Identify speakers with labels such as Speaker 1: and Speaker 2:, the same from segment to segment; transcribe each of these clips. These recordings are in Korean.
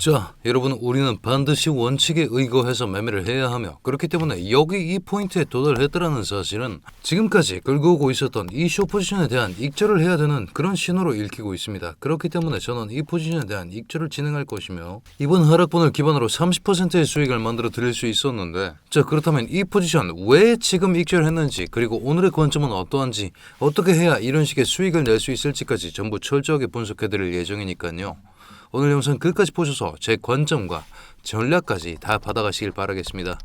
Speaker 1: 자, 여러분, 우리는 반드시 원칙에 의거해서 매매를 해야 하며, 그렇기 때문에 여기 이 포인트에 도달했다라는 사실은 지금까지 끌고 오고 있었던 이 숏 포지션에 대한 익절을 해야 되는 그런 신호로 읽히고 있습니다. 그렇기 때문에 저는 이 포지션에 대한 익절을 진행할 것이며, 이번 하락분을 기반으로 30%의 수익을 만들어 드릴 수 있었는데, 자, 그렇다면 이 포지션 왜 지금 익절했는지, 그리고 오늘의 관점은 어떠한지, 어떻게 해야 이런 식의 수익을 낼 수 있을지까지 전부 철저하게 분석해 드릴 예정이니까요. 오늘 영상 끝까지 보셔서 제 관점과 전략까지 다 받아가시길 바라겠습니다.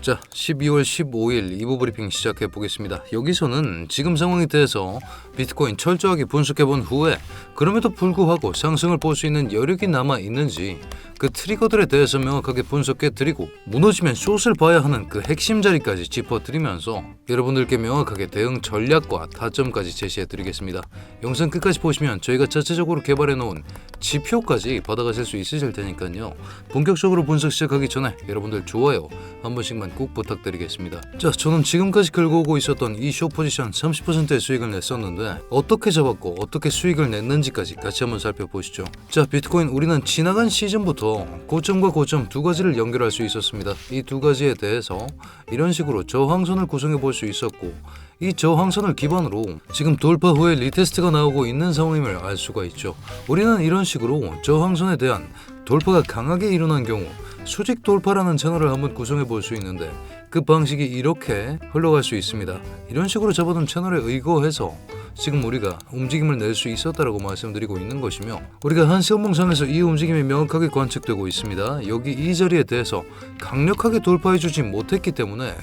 Speaker 1: 자, 12월 15일 2부 브리핑 시작해 보겠습니다. 여기서는 지금 상황에 대해서 비트코인 철저하게 분석해 본 후에 그럼에도 불구하고 상승을 볼 수 있는 여력이 남아 있는지 그 트리거들에 대해서 명확하게 분석해 드리고 무너지면 숏을 봐야 하는 그 핵심 자리까지 짚어 드리면서 여러분들께 명확하게 대응 전략과 타점까지 제시해 드리겠습니다. 영상 끝까지 보시면 저희가 자체적으로 개발해 놓은 지표까지 받아가실 수 있으실 테니까요. 본격적으로 분석 시작하기 전에 여러분들 좋아요 한 번씩만 꼭 부탁드리겠습니다. 자, 저는 지금까지 끌고 오고 있었던 이 숏 포지션 30%의 수익을 냈었는데 어떻게 잡았고 어떻게 수익을 냈는지까지 같이 한번 살펴보시죠. 자, 비트코인 우리는 지나간 시즌부터 고점과 고점 두 가지를 연결할 수 있었습니다. 이 두 가지에 대해서 이런 식으로 저항선을 구성해 볼 수 있었고, 이 저항선을 기반으로 지금 돌파 후에 리테스트가 나오고 있는 상황임을 알 수가 있죠. 우리는 이런 식으로 저항선에 대한 돌파가 강하게 일어난 경우 수직 돌파라는 채널을 한번 구성해 볼 수 있는데, 그 방식이 이렇게 흘러갈 수 있습니다. 이런 식으로 잡아둔 채널에 의거해서 지금 우리가 움직임을 낼 수 있었다라고 말씀드리고 있는 것이며, 우리가 한시간봉상에서 이 움직임이 명확하게 관측되고 있습니다. 여기 이 자리에 대해서 강력하게 돌파해주지 못했기 때문에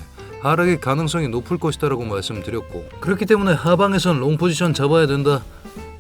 Speaker 1: 하락의 가능성이 높을 것이다라고 말씀드렸고, 그렇기 때문에 하방에선 롱 포지션 잡아야 된다,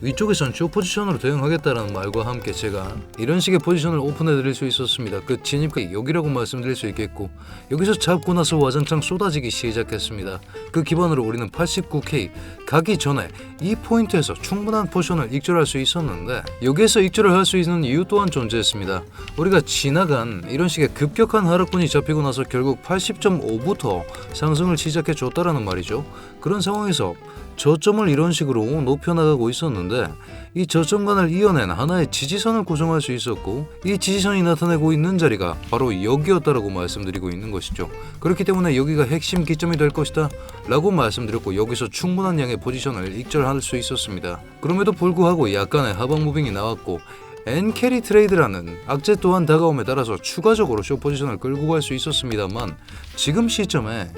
Speaker 1: 위쪽에선 숏 포지션으로 대응하겠다라는 말과 함께 제가 이런 식의 포지션을 오픈해 드릴 수 있었습니다. 그 진입이 여기라고 말씀드릴 수 있겠고, 여기서 잡고 나서 와장창 쏟아지기 시작했습니다. 그 기반으로 우리는 89K 가기 전에 이 포인트에서 충분한 포지션을 익절할 수 있었는데, 여기에서 익절을 할 수 있는 이유 또한 존재했습니다. 우리가 지나간 이런 식의 급격한 하락분이 잡히고 나서 결국 80.5부터 상승을 시작해 줬다라는 말이죠. 그런 상황에서 저점을 이런 식으로 높여나가고 있었는데, 이 저점간을 이어낸 하나의 지지선을 구성할 수 있었고, 이 지지선이 나타내고 있는 자리가 바로 여기였다라고 말씀드리고 있는 것이죠. 그렇기 때문에 여기가 핵심 기점이 될 것이다 라고 말씀드렸고, 여기서 충분한 양의 포지션을 익절할 수 있었습니다. 그럼에도 불구하고 약간의 하방 무빙이 나왔고, 엔캐리 트레이드라는 악재 또한 다가옴에 따라서 추가적으로 숏 포지션을 끌고 갈 수 있었습니다만, 지금 시점에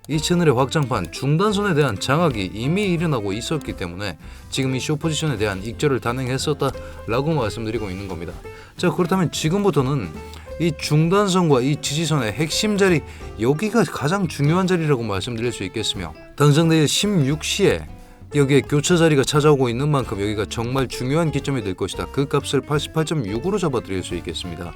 Speaker 1: 이 채널의 확장판 중단선에 대한 장악이 이미 일어나고 있었기 때문에 지금 이 숏 포지션에 대한 익절을 단행했었다 라고 말씀드리고 있는 겁니다. 자, 그렇다면 지금부터는 이 중단선과 이 지지선의 핵심 자리, 여기가 가장 중요한 자리라고 말씀드릴 수 있겠으며, 당장 내일 16시에 여기에 교차 자리가 찾아오고 있는 만큼 여기가 정말 중요한 기점이 될 것이다. 그 값을 88.6으로 잡아드릴 수 있겠습니다.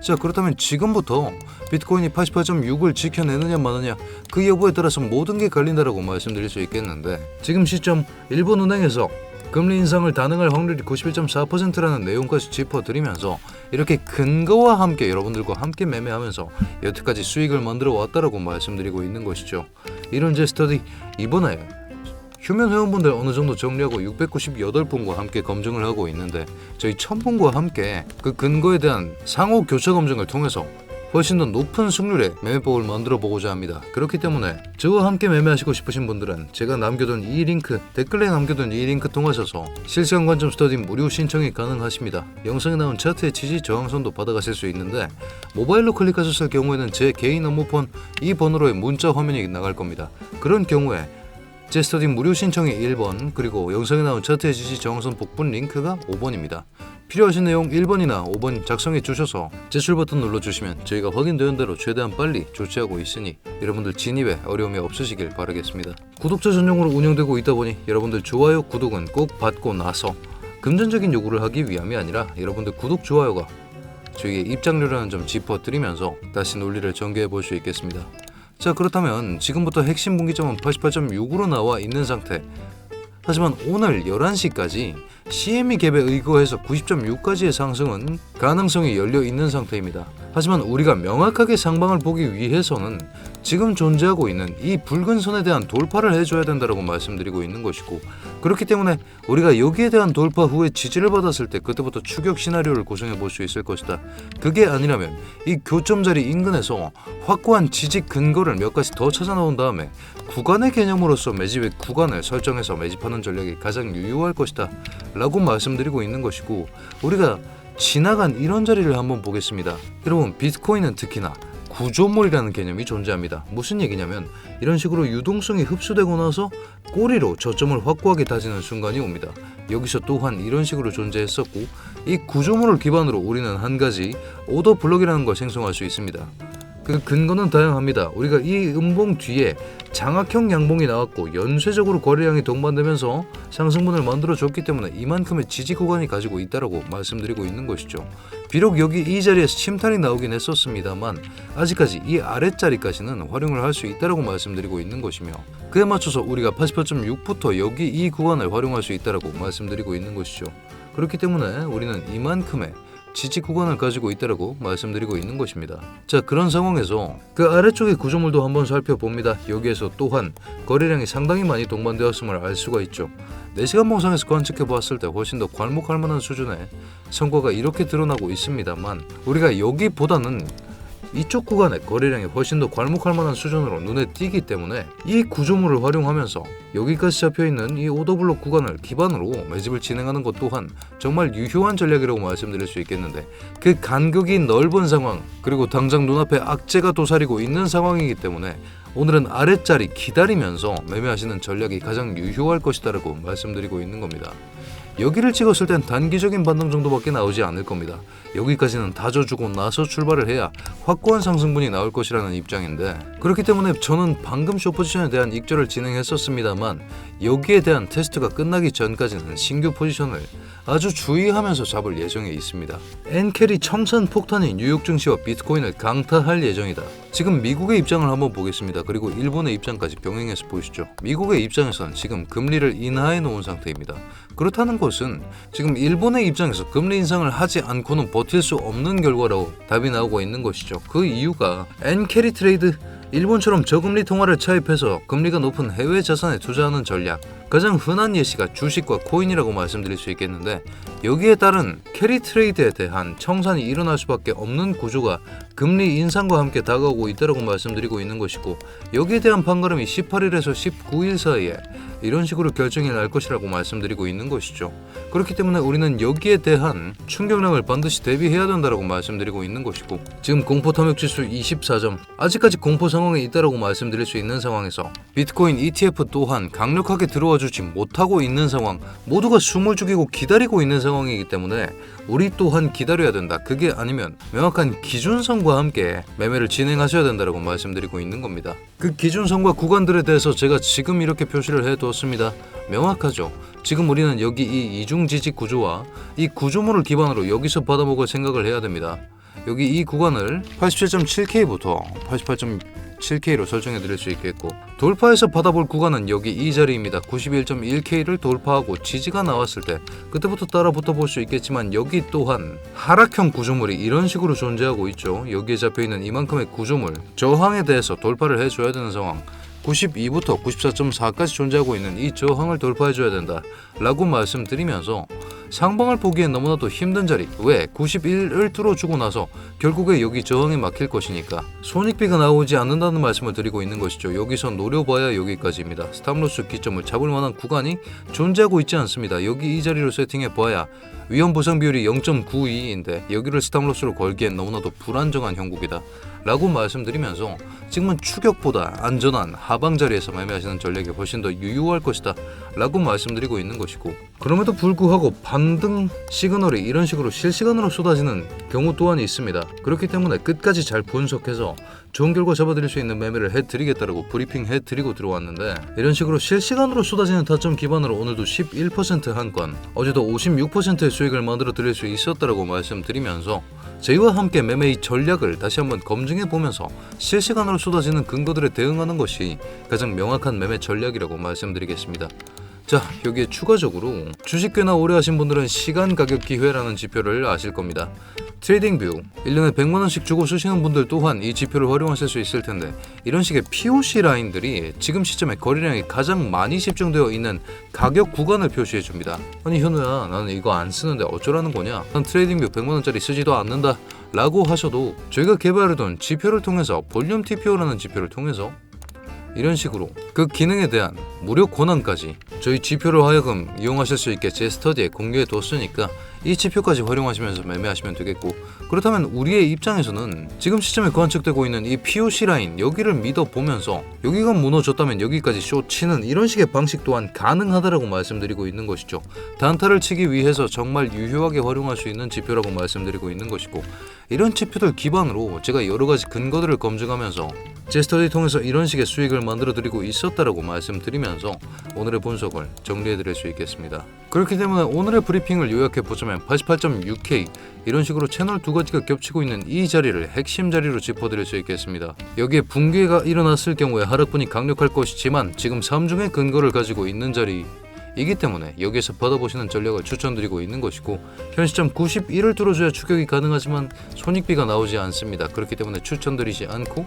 Speaker 1: 자, 그렇다면 지금부터 비트코인이 88.6을 지켜내느냐 마느냐, 그 여부에 따라서 모든 게 갈린다라고 말씀드릴 수 있겠는데, 지금 시점 일본은행에서 금리 인상을 단행할 확률이 91.4%라는 내용까지 짚어드리면서 이렇게 근거와 함께 여러분들과 함께 매매하면서 여태까지 수익을 만들어 왔다라고 말씀드리고 있는 것이죠. 이런 제 스터디 이번에 휴면 회원분들 어느 정도 정리하고 698분과 함께 검증을 하고 있는데, 저희 1000분과 함께 그 근거에 대한 상호 교차 검증을 통해서 훨씬 더 높은 승률의 매매법을 만들어 보고자 합니다. 그렇기 때문에 저와 함께 매매하시고 싶으신 분들은 제가 남겨둔 이 링크, 댓글에 남겨둔 이 링크 통하셔서 실시간 관점 스터디 무료 신청이 가능하십니다. 영상에 나온 차트의 지지 저항선도 받아가실 수 있는데, 모바일로 클릭하셨을 경우에는 제 개인 업무폰 이 번호로의 문자 화면이 나갈 겁니다. 그런 경우에 제 스터디 무료 신청이 1번, 그리고 영상에 나온 차트의 지지 저항선 복분 링크가 5번입니다. 필요하신 내용 1번이나 5번 작성해 주셔서 제출 버튼 눌러주시면 저희가 확인되는 대로 최대한 빨리 조치하고 있으니 여러분들 진입에 어려움이 없으시길 바라겠습니다. 구독자 전용으로 운영되고 있다 보니 여러분들 좋아요, 구독은 꼭 받고 나서 금전적인 요구를 하기 위함이 아니라 여러분들 구독, 좋아요가 저희의 입장료라는 점 짚어드리면서 다시 논리를 전개해 볼 수 있겠습니다. 자, 그렇다면 지금부터 핵심 분기점은 88.6으로 나와 있는 상태. 하지만 오늘 11시까지 CME 갭에 의거해서 90.6까지의 상승은 가능성이 열려 있는 상태입니다. 하지만 우리가 명확하게 상방을 보기 위해서는 지금 존재하고 있는 이 붉은 선에 대한 돌파를 해줘야 된다고 말씀드리고 있는 것이고, 그렇기 때문에 우리가 여기에 대한 돌파 후에 지지를 받았을 때 그때부터 추격 시나리오를 구성해 볼 수 있을 것이다. 그게 아니라면 이 교점 자리 인근에서 확고한 지지 근거를 몇 가지 더 찾아 나온 다음에 구간의 개념으로서 매집의 구간을 설정해서 매집하는 전략이 가장 유효할 것이다 라고 말씀드리고 있는 것이고, 우리가 지나간 이런 자리를 한번 보겠습니다. 여러분, 비트코인은 특히나 구조물이라는 개념이 존재합니다. 무슨 얘기냐면 이런 식으로 유동성이 흡수되고 나서 꼬리로 저점을 확고하게 다지는 순간이 옵니다. 여기서 또한 이런 식으로 존재했었고, 이 구조물을 기반으로 우리는 한 가지 오더 블록이라는 걸 생성할 수 있습니다. 그 근거는 다양합니다. 우리가 이 음봉 뒤에 장악형 양봉이 나왔고 연쇄적으로 거래량이 동반되면서 상승분을 만들어줬기 때문에 이만큼의 지지 구간이 가지고 있다고 말씀드리고 있는 것이죠. 비록 여기 이 자리에서 침탈이 나오긴 했었습니다만 아직까지 이 아랫자리까지는 활용을 할 수 있다고 말씀드리고 있는 것이며, 그에 맞춰서 우리가 88.6부터 여기 이 구간을 활용할 수 있다고 말씀드리고 있는 것이죠. 그렇기 때문에 우리는 이만큼의 지지 구간을 가지고 있다고 말씀드리고 있는 것입니다. 자, 그런 상황에서 그 아래쪽의 구조물도 한번 살펴봅니다. 여기에서 또한 거래량이 상당히 많이 동반되었음을 알 수가 있죠. 4시간 봉상에서 관측해 보았을 때 훨씬 더 괄목할 만한 수준의 성과가 이렇게 드러나고 있습니다만, 우리가 여기보다는 이쪽 구간의 거래량이 훨씬 더 괄목할 만한 수준으로 눈에 띄기 때문에 이 구조물을 활용하면서 여기까지 잡혀있는 이 오더블록 구간을 기반으로 매집을 진행하는 것 또한 정말 유효한 전략이라고 말씀드릴 수 있겠는데, 그 간격이 넓은 상황, 그리고 당장 눈앞에 악재가 도사리고 있는 상황이기 때문에 오늘은 아랫자리 기다리면서 매매하시는 전략이 가장 유효할 것이다라고 말씀드리고 있는 겁니다. 여기를 찍었을 땐 단기적인 반등 정도밖에 나오지 않을 겁니다. 여기까지는 다져주고 나서 출발을 해야 확고한 상승분이 나올 것이라는 입장인데, 그렇기 때문에 저는 방금 숏포지션에 대한 익절을 진행했었습니다만 여기에 대한 테스트가 끝나기 전까지는 신규 포지션을 아주 주의하면서 잡을 예정에 있습니다. 엔캐리 청산 폭탄이 뉴욕 증시와 비트코인을 강타할 예정이다. 지금 미국의 입장을 한번 보겠습니다. 그리고 일본의 입장까지 병행해서 보시죠. 미국의 입장에서는 지금 금리를 인하해 놓은 상태입니다. 그렇다는 것은 지금 일본의 입장에서 금리 인상을 하지 않고는 버틸 수 없는 결과로 답이 나오고 있는 것이죠. 그 이유가 엔캐리 트레이드, 일본처럼 저금리 통화를 차입해서 금리가 높은 해외 자산에 투자하는 전략, 가장 흔한 예시가 주식과 코인이라고 말씀드릴 수 있겠는데, 여기에 따른 캐리 트레이드에 대한 청산이 일어날 수밖에 없는 구조가 금리 인상과 함께 다가오고 있다고 말씀드리고 있는 것이고, 여기에 대한 판가름이 18일에서 19일 사이에 이런 식으로 결정이 날 것이라고 말씀드리고 있는 것이죠. 그렇기 때문에 우리는 여기에 대한 충격량을 반드시 대비해야 된다고 말씀드리고 있는 것이고, 지금 공포 탐욕 지수 24점, 아직까지 공포 상황에 있다고 말씀드릴 수 있는 상황에서 비트코인 ETF 또한 강력하게 들어와 주지 못하고 있는 상황, 모두가 숨을 죽이고 기다리고 있는 상황이기 때문에 우리 또한 기다려야 된다. 그게 아니면 명확한 기준선과 함께 매매를 진행하셔야 된다고 말씀드리고 있는 겁니다. 그 기준선과 구간들에 대해서 제가 지금 이렇게 표시를 해두었습니다. 명확하죠. 지금 우리는 여기 이 이중 지지 구조와 이 구조물을 기반으로 여기서 받아먹을 생각을 해야 됩니다. 여기 이 구간을 87.7K부터 88.7K로 설정해 드릴 수 있겠고, 돌파해서 받아볼 구간은 여기 이 자리입니다. 91.1K를 돌파하고 지지가 나왔을 때 그때부터 따라 붙어볼 수 있겠지만, 여기 또한 하락형 구조물이 이런 식으로 존재하고 있죠. 여기에 잡혀있는 이만큼의 구조물, 저항에 대해서 돌파를 해줘야 되는 상황, 92부터 94.4까지 존재하고 있는 이 저항을 돌파해줘야 된다 라고 말씀드리면서, 상방을 보기엔 너무나도 힘든 자리, 왜 91을 뚫어주고 나서 결국에 여기 저항에 막힐 것이니까 손익비가 나오지 않는다는 말씀을 드리고 있는 것이죠. 여기서 노려봐야 여기까지입니다. 스탑로스 기점을 잡을 만한 구간이 존재하고 있지 않습니다. 여기 이 자리로 세팅해 봐야 위험 보상 비율이 0.92인데 여기를 스탑로스로 걸기엔 너무나도 불안정한 형국이다 라고 말씀드리면서, 지금은 추격보다 안전한 하방 자리에서 매매하시는 전략이 훨씬 더 유효할 것이다 라고 말씀드리고 있는 것이고, 그럼에도 불구하고 반등 시그널이 이런 식으로 실시간으로 쏟아지는 경우 또한 있습니다. 그렇기 때문에 끝까지 잘 분석해서 좋은 결과 잡아드릴 수 있는 매매를 해드리겠다라고 브리핑 해드리고 들어왔는데, 이런 식으로 실시간으로 쏟아지는 타점 기반으로 오늘도 11% 한 건, 어제도 56%의 수익을 만들어 드릴 수 있었다라고 말씀드리면서, 저희와 함께 매매의 전략을 다시 한번 검증해 보면서 실시간으로 쏟아지는 근거들에 대응하는 것이 가장 명확한 매매 전략이라고 말씀드리겠습니다. 자, 여기에 추가적으로 주식 꽤나 오래 하신 분들은 시간 가격 기회라는 지표를 아실 겁니다. 트레이딩뷰 1년에 100만원씩 주고 쓰시는 분들 또한 이 지표를 활용하실 수 있을 텐데, 이런 식의 POC 라인들이 지금 시점에 거래량이 가장 많이 집중되어 있는 가격 구간을 표시해 줍니다. 아니 현우야, 나는 이거 안 쓰는데 어쩌라는 거냐? 난 트레이딩뷰 100만원짜리 쓰지도 않는다 라고 하셔도, 저희가 개발해둔 지표를 통해서 볼륨 TPO라는 지표를 통해서 이런 식으로 그 기능에 대한 무료 권한까지 저희 지표를 하여금 이용하실 수 있게 제 스터디에 공유해 뒀으니까 이 지표까지 활용하시면서 매매하시면 되겠고, 그렇다면 우리의 입장에서는 지금 시점에 관측되고 있는 이 POC 라인 여기를 믿어보면서 여기가 무너졌다면 여기까지 쇼 치는 이런 식의 방식 또한 가능하다라고 말씀드리고 있는 것이죠. 단타를 치기 위해서 정말 유효하게 활용할 수 있는 지표라고 말씀드리고 있는 것이고, 이런 지표들 기반으로 제가 여러 가지 근거들을 검증하면서 제 스터디 통해서 이런 식의 수익을 만들어 드리고 있었다라고 말씀드리면서 오늘의 분석을 정리해 드릴 수 있겠습니다. 그렇기 때문에 오늘의 브리핑을 요약해 보자면 88.6K 이런 식으로 채널 두 가지가 겹치고 있는 이 자리를 핵심 자리로 짚어드릴 수 있겠습니다. 여기에 붕괴가 일어났을 경우에 하락분이 강력할 것이지만 지금 3중의 근거를 가지고 있는 자리 이기 때문에 여기에서 받아보시는 전략을 추천드리고 있는 것이고, 현 시점 91을 뚫어줘야 추격이 가능하지만 손익비가 나오지 않습니다. 그렇기 때문에 추천드리지 않고,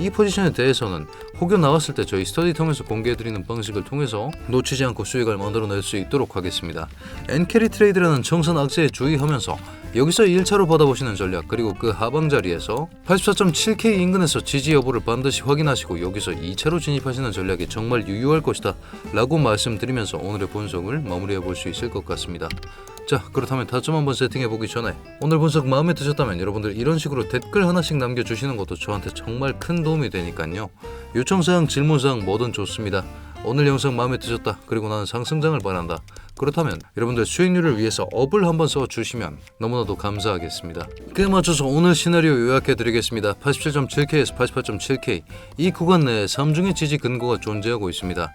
Speaker 1: 이 포지션에 대해서는 혹여 나왔을 때 저희 스터디 통해서 공개해드리는 방식을 통해서 놓치지 않고 수익을 만들어낼 수 있도록 하겠습니다. 엔캐리 트레이드라는 정선 악재에 주의하면서 여기서 1차로 받아보시는 전략, 그리고 그 하방 자리에서 84.7K 인근에서 지지 여부를 반드시 확인하시고 여기서 2차로 진입하시는 전략이 정말 유효할 것이다 라고 말씀드리면서 오늘의 분석을 마무리해 볼 수 있을 것 같습니다. 자, 그렇다면 타점 한번 세팅해 보기 전에 오늘 분석 마음에 드셨다면 여러분들 이런 식으로 댓글 하나씩 남겨주시는 것도 저한테 정말 큰 도움이 되니까요. 요청사항, 질문사항 뭐든 좋습니다. 오늘 영상 마음에 드셨다, 그리고 나는 상승장을 바란다, 그렇다면 여러분들 수익률을 위해서 업을 한번 써주시면 너무나도 감사하겠습니다. 그에 맞춰서 오늘 시나리오 요약해 드리겠습니다. 87.7K에서 88.7K 이 구간 내에 3중의 지지 근거가 존재하고 있습니다.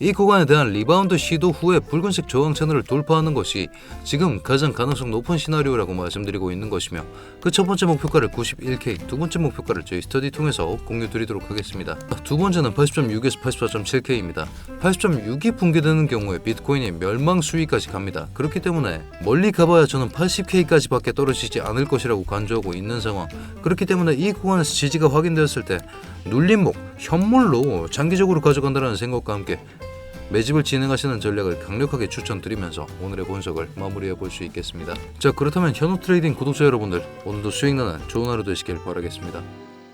Speaker 1: 이 구간에 대한 리바운드 시도 후에 붉은색 저항 채널을 돌파하는 것이 지금 가장 가능성 높은 시나리오라고 말씀드리고 있는 것이며, 그 첫 번째 목표가를 91K, 두 번째 목표가를 저희 스터디 통해서 공유 드리도록 하겠습니다. 두 번째는 80.6에서 84.7K입니다. 80.6이 붕괴되는 경우에 비트코인이 멸망 수위까지 갑니다. 그렇기 때문에 멀리 가봐야 저는 80K까지 밖에 떨어지지 않을 것이라고 간주하고 있는 상황. 그렇기 때문에 이 구간에서 지지가 확인되었을 때 눌림목, 현물로 장기적으로 가져간다는 생각과 함께 매집을 진행하시는 전략을 강력하게 추천드리면서 오늘의 분석을 마무리해 볼 수 있겠습니다. 자, 그렇다면 현우 트레이딩 구독자 여러분들, 오늘도 수익나는 좋은 하루 되시길 바라겠습니다.